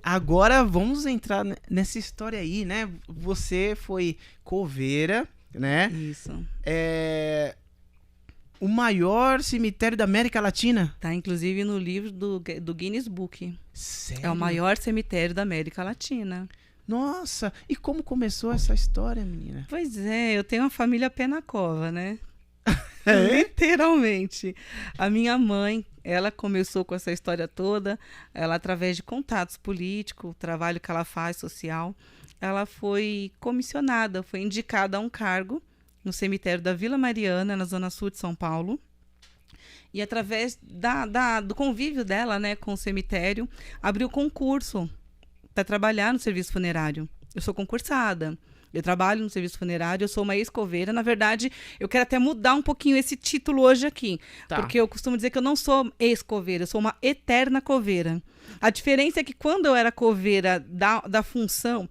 Agora vamos entrar nessa história aí, né? Você foi coveira, né? Isso. O maior cemitério da América Latina. Tá inclusive no livro do Guinness Book. Sério? É o maior cemitério da América Latina. Nossa, e como começou essa história, menina? Pois é, eu tenho uma família pé na cova, né? É? Literalmente. A minha mãe, ela começou com essa história toda, ela através de contatos políticos, o trabalho que ela faz social, ela foi comissionada, foi indicada a um cargo no cemitério da Vila Mariana, na zona sul de São Paulo. E através do convívio dela, né, com o cemitério, abriu concurso para trabalhar no serviço funerário. Eu sou concursada. Eu trabalho no serviço funerário, eu sou uma ex-coveira. Na verdade, eu quero até mudar um pouquinho esse título hoje aqui. Tá. Porque eu costumo dizer que eu não sou ex-coveira, eu sou uma eterna coveira. A diferença é que quando eu era coveira da função...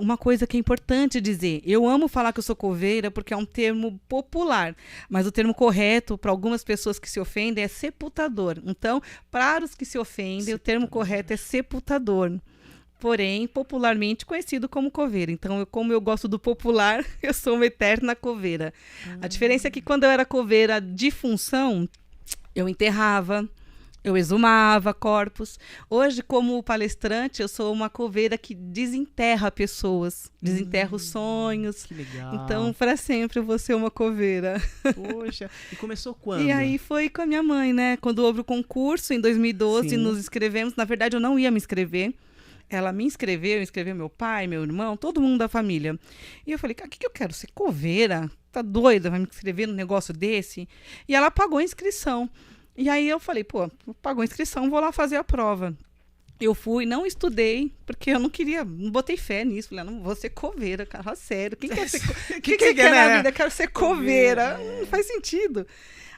uma coisa que é importante dizer. Eu amo falar que eu sou coveira porque é um termo popular. Mas o termo correto para algumas pessoas que se ofendem é sepultador. Então, para os que se ofendem, o termo correto é sepultador. Porém, popularmente conhecido como coveira. Então, como eu gosto do popular, eu sou uma eterna coveira. A diferença é que quando eu era coveira de função, eu enterrava, eu exumava corpos. Hoje, como palestrante, eu sou uma coveira que desenterra pessoas, desenterra os sonhos. Que legal. Então, para sempre eu vou ser uma coveira. Poxa, e começou quando? E aí foi com a minha mãe, né? Quando houve o concurso, em 2012, Sim. nos inscrevemos. Na verdade, eu não ia me inscrever. Ela me inscreveu meu pai, meu irmão, todo mundo da família. E eu falei, o que eu quero? Ser coveira? Tá doida? Vai me inscrever num negócio desse? E ela pagou a inscrição. E aí eu falei, pagou a inscrição, vou lá fazer a prova. Eu fui, não estudei, porque eu não queria, não botei fé nisso. Falei, não vou ser coveira, cara, sério. Quem quer ser coveira? que quer na vida? Eu quero ser coveira. Não faz sentido.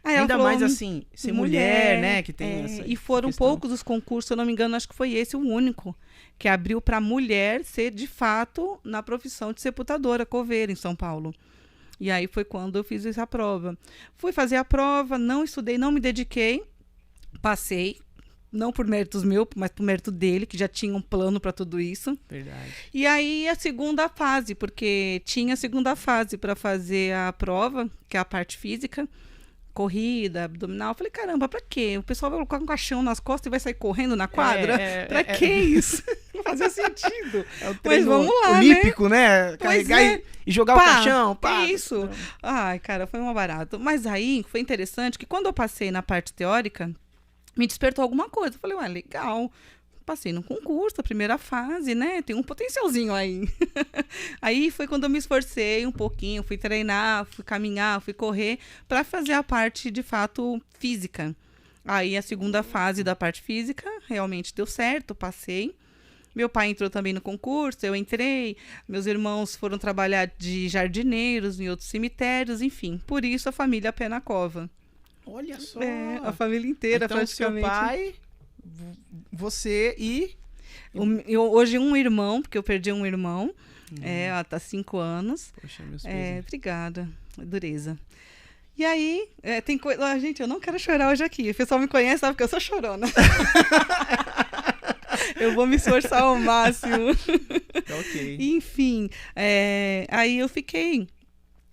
Aí ainda falou, mais assim, ser mulher, né? Que tem essa e foram questão. poucos os concursos, se eu não me engano, acho que foi esse o único que abriu para mulher ser, de fato, na profissão de sepultadora, coveira, em São Paulo. E aí foi quando eu fiz essa prova. Fui fazer a prova, não estudei, não me dediquei, passei, não por méritos meus, mas por mérito dele, que já tinha um plano para tudo isso. Verdade. E aí a segunda fase, porque tinha a segunda fase para fazer a prova, que é a parte física, corrida, abdominal. Eu falei, caramba, pra quê? O pessoal vai colocar um caixão nas costas e vai sair correndo na quadra? Pra que isso? Não fazia sentido. Mas vamos lá, olímpico, né? Carregar e jogar o caixão. Pá, isso. Ai, cara, foi uma barata. Mas aí foi interessante que quando eu passei na parte teórica, me despertou alguma coisa. Eu falei, legal. Passei no concurso, a primeira fase, né? Tem um potencialzinho aí. Aí foi quando eu me esforcei um pouquinho, fui treinar, fui caminhar, fui correr para fazer a parte, de fato, física. Aí a segunda fase da parte física realmente deu certo, passei. Meu pai entrou também no concurso, eu entrei. Meus irmãos foram trabalhar de jardineiros em outros cemitérios, enfim. Por isso a família Pé na Cova. Olha só! A família inteira, então, praticamente. Seu pai... Você e... Hoje um irmão, porque eu perdi um irmão. Ela tá 5 anos. Poxa, meus obrigada. Dureza. E aí, tem coisa... gente, eu não quero chorar hoje aqui. O pessoal me conhece, sabe que eu sou chorona. Eu vou me esforçar ao máximo. Ok. Enfim, aí eu fiquei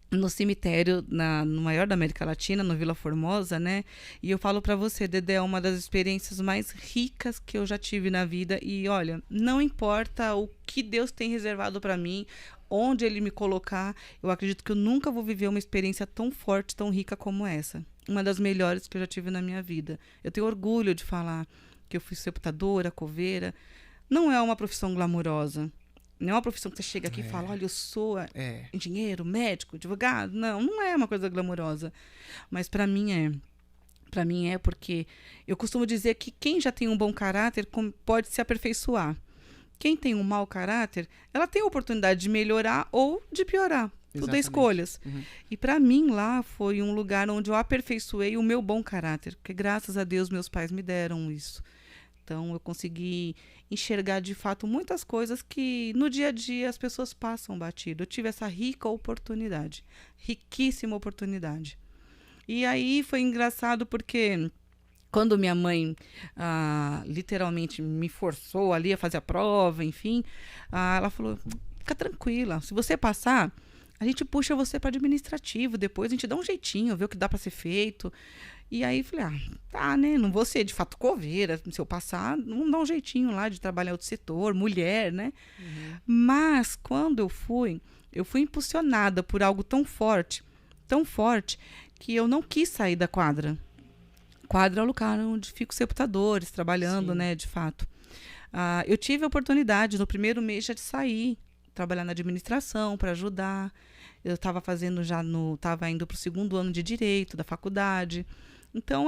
no cemitério, no maior da América Latina, no Vila Formosa, né? E eu falo pra você, Dedé, é uma das experiências mais ricas que eu já tive na vida. E olha, não importa o que Deus tem reservado pra mim, onde Ele me colocar, eu acredito que eu nunca vou viver uma experiência tão forte, tão rica como essa. Uma das melhores que eu já tive na minha vida. Eu tenho orgulho de falar que eu fui sepultadora, coveira. Não é uma profissão glamurosa. Não é uma profissão que você chega aqui e fala, olha, eu sou engenheiro, médico, advogado. Não é uma coisa glamurosa. Mas para mim é. Para mim é porque eu costumo dizer que quem já tem um bom caráter pode se aperfeiçoar. Quem tem um mau caráter, ela tem a oportunidade de melhorar ou de piorar. Tudo é escolhas. Uhum. E para mim lá foi um lugar onde eu aperfeiçoei o meu bom caráter. Porque graças a Deus meus pais me deram isso. Então, eu consegui enxergar, de fato, muitas coisas que, no dia a dia, as pessoas passam batido. Eu tive essa rica oportunidade, riquíssima oportunidade. E aí, foi engraçado porque Quando minha mãe literalmente me forçou ali a fazer a prova, enfim, ela falou, fica tranquila, se você passar, a gente puxa você para administrativo, depois a gente dá um jeitinho, vê o que dá para ser feito. E aí falei, tá, né, não vou ser de fato coveira, se eu passar, vamos dar um jeitinho lá de trabalhar outro setor, mulher, né? Mas quando eu fui impulsionada por algo tão forte, que eu não quis sair da quadra. Quadra é o lugar onde ficam os sepultadores, trabalhando, né, de fato. Eu tive a oportunidade, no primeiro mês, já de sair, trabalhar na administração, para ajudar. Eu estava fazendo estava indo para o 2º ano de Direito da faculdade. Então,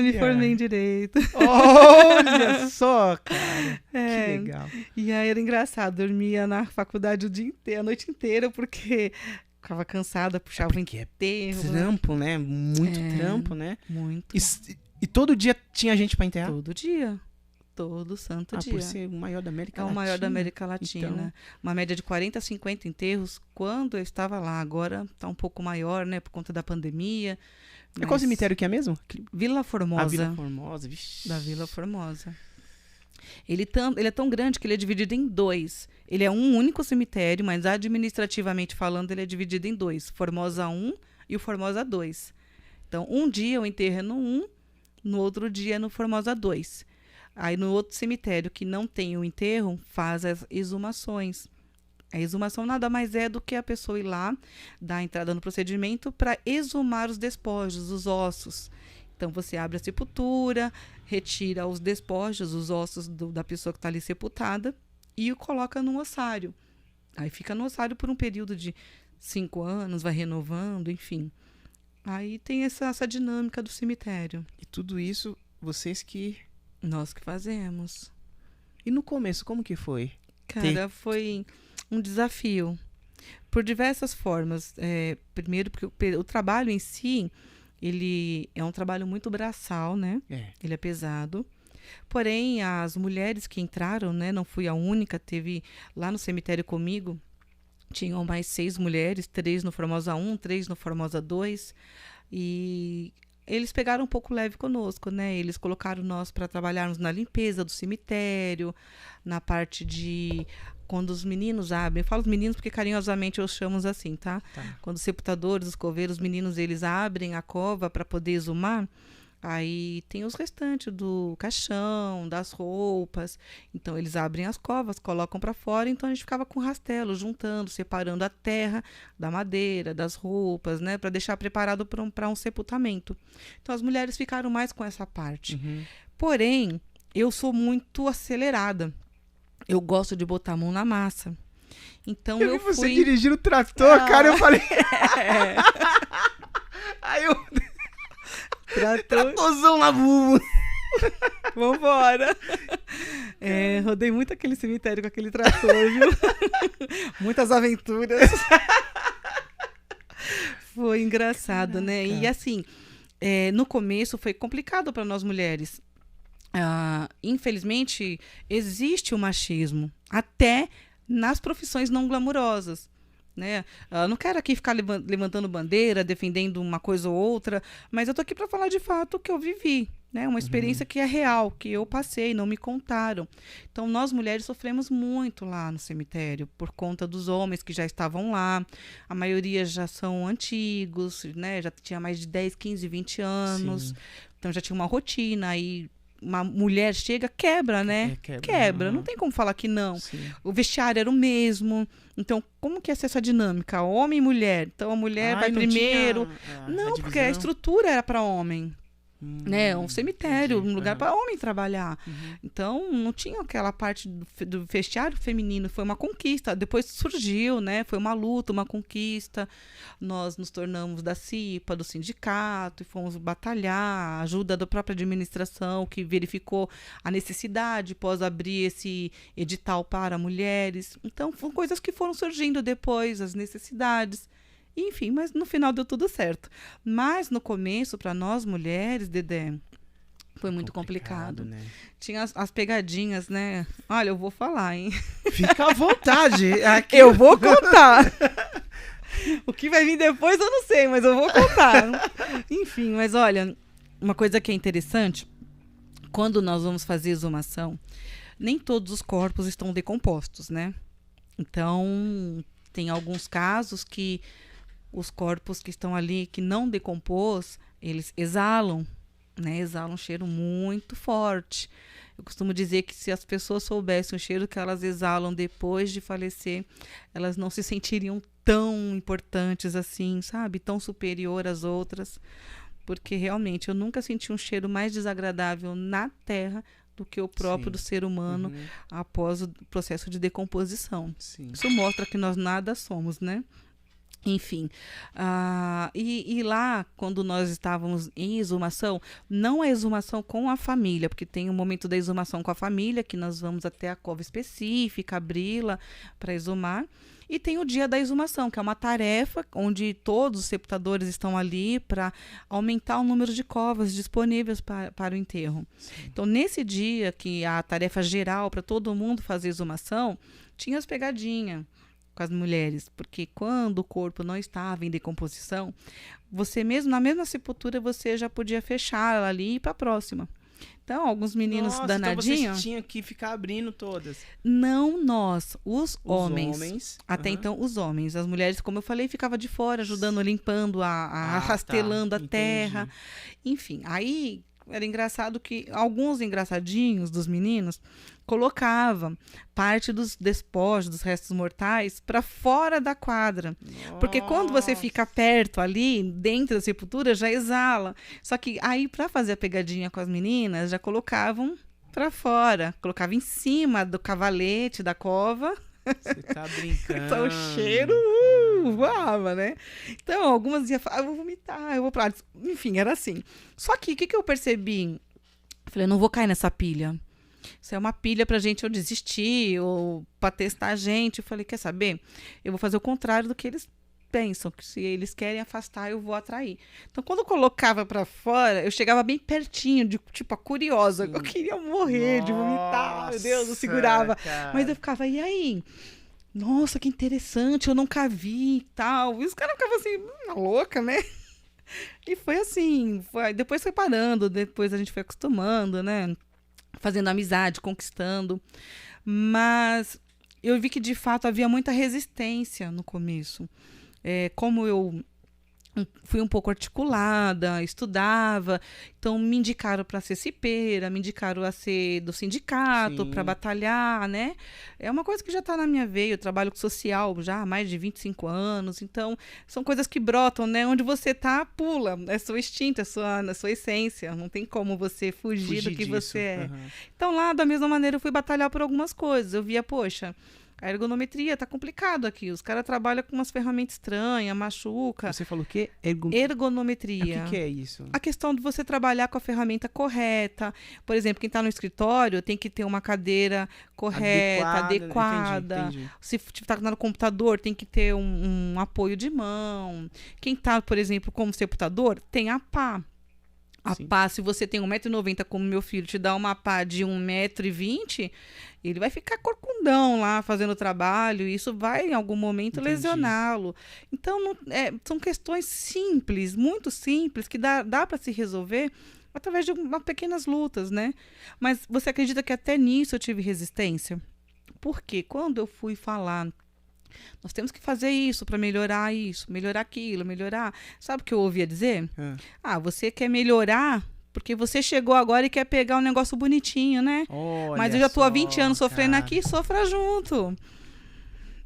me formei em Direito. Olha só, cara, que legal. E aí era engraçado, dormia na faculdade o dia inteiro, a noite inteira, porque... Ficava cansada, puxava o enterro. Trampo, né? Muito trampo, né? Muito. E todo dia tinha gente para enterrar? Todo dia. Todo santo dia. Por ser o maior da América Latina. É o maior da América Latina. Então... Uma média de 40 a 50 enterros quando eu estava lá. Agora está um pouco maior, né? Por conta da pandemia. É qual cemitério que é mesmo? Vila Formosa. Vila Formosa, vixi. Da Vila Formosa. Ele é tão grande que ele é dividido em 2. Ele é um único cemitério, mas administrativamente falando, ele é dividido em 2. Formosa 1 e o Formosa 2. Então, um dia eu enterro no 1, no outro dia no Formosa 2. Aí, no outro cemitério que não tem o enterro, faz as exumações. A exumação nada mais é do que a pessoa ir lá, dar a entrada no procedimento para exumar os despojos, os ossos. Então, você abre a sepultura, retira os despojos, os ossos da pessoa que está ali sepultada e o coloca no ossário. Aí fica no ossário por um período de 5 anos, vai renovando, enfim. Aí tem essa dinâmica do cemitério. E tudo isso, nós que fazemos. E no começo, como que foi? Cara, foi um desafio. Por diversas formas. Primeiro, porque o trabalho em si... Ele é um trabalho muito braçal, né? Ele é pesado. Porém, as mulheres que entraram, né? Não fui a única, teve lá no cemitério comigo, tinham mais 6 mulheres, 3 no Formosa 1, 3 no Formosa 2. E eles pegaram um pouco leve conosco, né? Eles colocaram nós para trabalharmos na limpeza do cemitério, na parte de... Quando os meninos abrem, eu falo os meninos porque carinhosamente eu chamo assim, tá? Quando os sepultadores, os coveiros, os meninos, eles abrem a cova para poder exumar, aí tem os restantes do caixão, das roupas. Então, eles abrem as covas, colocam para fora, então a gente ficava com rastelo, juntando, separando a terra da madeira, das roupas, né? Para deixar preparado para um sepultamento. Então, as mulheres ficaram mais com essa parte. Porém, eu sou muito acelerada. Eu gosto de botar a mão na massa. Então eu fui... você dirigindo o trator, cara, eu falei... Aí eu... Tratorzão lá, Vambora. Rodei muito aquele cemitério com aquele trator, viu? Muitas aventuras. Foi engraçado, né? E assim, no começo foi complicado para nós mulheres. Infelizmente, existe o machismo, até nas profissões não glamourosas, né? Não quero aqui ficar levantando bandeira, defendendo uma coisa ou outra, mas eu tô aqui para falar de fato o que eu vivi, né? Uma experiência que é real, que eu passei, não me contaram. Então, nós mulheres sofremos muito lá no cemitério, por conta dos homens que já estavam lá. A maioria já são antigos, né? Já tinha mais de 10, 15, 20 anos. Sim. Então, já tinha uma rotina, aí uma mulher chega, quebra, né? Quebra. Não tem como falar que não. Sim. O vestiário era o mesmo. Então, como que ia ser essa dinâmica? Homem e mulher. Então, a mulher vai primeiro. Não, porque a estrutura era para homem. Né? Um cemitério, um lugar para homem trabalhar. Então, não tinha aquela parte do vestiário feminino. Foi uma conquista. Depois surgiu, né? Foi uma luta, uma conquista. Nós nos tornamos da CIPA, do sindicato, e fomos batalhar. Ajuda da própria administração, que verificou a necessidade após abrir esse edital para mulheres. Então, foram coisas que foram surgindo depois, as necessidades. Enfim, mas no final deu tudo certo. Mas no começo, para nós mulheres, Dedé, foi muito complicado. Né? Tinha as pegadinhas, né? Olha, eu vou falar, hein? Fica à vontade. Aqui eu vou contar. O que vai vir depois eu não sei, mas eu vou contar. Enfim, mas olha, uma coisa que é interessante, quando nós vamos fazer exumação, nem todos os corpos estão decompostos, né? Então, tem alguns casos que os corpos que estão ali, que não decompôs, eles exalam, né? Exalam um cheiro muito forte. Eu costumo dizer que se as pessoas soubessem o cheiro que elas exalam depois de falecer, elas não se sentiriam tão importantes assim, sabe? Tão superior às outras. Porque realmente eu nunca senti um cheiro mais desagradável na Terra do que o próprio do ser humano após o processo de decomposição. Sim. Isso mostra que nós nada somos, né? Enfim, e lá, quando nós estávamos em exumação, não a exumação com a família, porque tem um momento da exumação com a família, que nós vamos até a cova específica, abri-la para exumar, e tem o dia da exumação, que é uma tarefa onde todos os sepultadores estão ali para aumentar o número de covas disponíveis para o enterro. Sim. Então, nesse dia, que a tarefa geral para todo mundo fazer exumação, tinha as pegadinhas com as mulheres, porque quando o corpo não estava em decomposição, você mesmo, na mesma sepultura, você já podia fechar ela ali e ir para a próxima. Então, alguns meninos danadinhos... Então você tinha que ficar abrindo todas. Não nós, os homens. Homens. Até então, os homens. As mulheres, como eu falei, ficavam de fora, ajudando, limpando, arrastelando a terra. Enfim, aí era engraçado que alguns engraçadinhos dos meninos colocavam parte dos despojos, dos restos mortais, para fora da quadra. Porque quando você fica perto ali, dentro da sepultura, já exala. Só que aí, para fazer a pegadinha com as meninas, já colocavam para fora. Colocava em cima do cavalete da cova. Você tá brincando. Então o cheiro voava, né? Então, algumas diziam, eu vou vomitar, eu vou pra lá. Enfim, era assim. Só que o que eu percebi? Eu falei, não vou cair nessa pilha. Isso é uma pilha pra gente ou desistir, ou pra testar a gente. Eu falei, quer saber? Eu vou fazer o contrário do que eles pensam, que se eles querem afastar, eu vou atrair. Então, quando eu colocava pra fora, eu chegava bem pertinho, de tipo, a curiosa. Eu queria morrer de vomitar, meu Deus, eu segurava. Cara. Mas eu ficava, e aí? Nossa, que interessante, eu nunca vi e tal. E os caras ficavam assim, louca, né? E foi assim, depois foi parando, depois a gente foi acostumando, né? Fazendo amizade, conquistando. Mas eu vi que, de fato, havia muita resistência no começo. Como eu fui um pouco articulada, estudava, então me indicaram para ser cipeira, me indicaram a ser do sindicato, para batalhar, né? É uma coisa que já está na minha veia, eu trabalho com social já há mais de 25 anos, então são coisas que brotam, né? Onde você tá, pula, é seu instinto, é sua essência, não tem como você fugir do que disso. você é. Então lá, da mesma maneira, eu fui batalhar por algumas coisas, eu via, poxa, a ergonometria tá complicado aqui. Os caras trabalham com umas ferramentas estranhas, machuca. Você falou o quê? Ergonometria. O que é isso? A questão de você trabalhar com a ferramenta correta. Por exemplo, quem está no escritório tem que ter uma cadeira correta, adequada. Entendi. Se está no computador, tem que ter um apoio de mão. Quem está, por exemplo, como sepultador, tem a pá. A pá, se você tem 1,90 m, como meu filho, te dá uma pá de 1,20 m, ele vai ficar corcundão lá fazendo o trabalho, e isso vai, em algum momento, lesioná-lo. Então, são questões simples, muito simples, que dá para se resolver através de pequenas lutas, né? Mas você acredita que até nisso eu tive resistência? Porque quando eu fui falar, nós temos que fazer isso para melhorar isso, melhorar aquilo, melhorar. Sabe o que eu ouvia dizer? Você quer melhorar porque você chegou agora e quer pegar um negócio bonitinho, né? Mas eu já tô há 20 anos sofrendo aqui, sofra junto.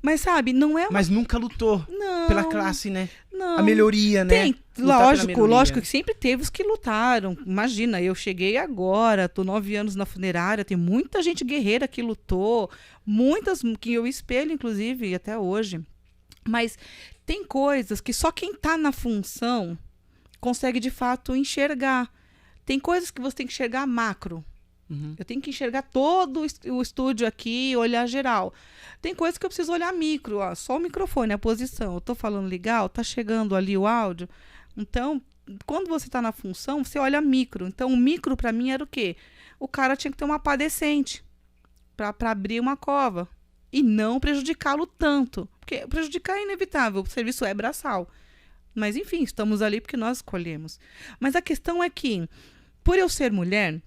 Mas sabe, não é uma... Mas nunca lutou pela classe, né? Não. A melhoria, né? Tem, lógico que sempre teve os que lutaram. Imagina, eu cheguei agora, tô 9 anos na funerária, tem muita gente guerreira que lutou, muitas que eu espelho, inclusive, até hoje. Mas tem coisas que só quem tá na função consegue, de fato, enxergar. Tem coisas que você tem que enxergar macro. Eu tenho que enxergar todo o estúdio aqui, olhar geral. Tem coisas que eu preciso olhar micro, só o microfone, a posição. Eu tô falando legal, tá chegando ali o áudio. Então, quando você tá na função, você olha micro. Então, o micro para mim era o quê? O cara tinha que ter uma pá decente para abrir uma cova e não prejudicá-lo tanto. Porque prejudicar é inevitável, o serviço é braçal. Mas, enfim, estamos ali porque nós escolhemos. Mas a questão é que, por eu ser mulher,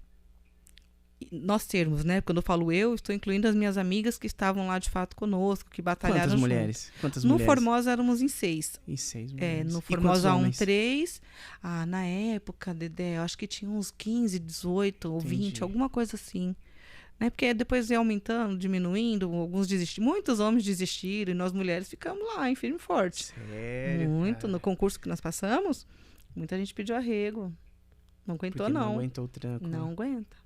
nós termos, né? Quando eu falo eu, estou incluindo as minhas amigas que estavam lá de fato conosco, que batalharam Quantas junto. mulheres? Quantas No mulheres? Formosa éramos em 6. Em 6 mulheres. No E quantos Formosa 1, homens? 3. Na época, Dedé, eu acho que tinha uns 15, 18 ou Entendi. 20, alguma coisa assim. Né? Porque depois ia aumentando, diminuindo, alguns desistiram. Muitos homens desistiram e nós mulheres ficamos lá, em firme e forte. Sério? Muito. Cara? No concurso que nós passamos, muita gente pediu arrego. Não aguentou, Porque não. não aguentou o tranco. Não aguenta.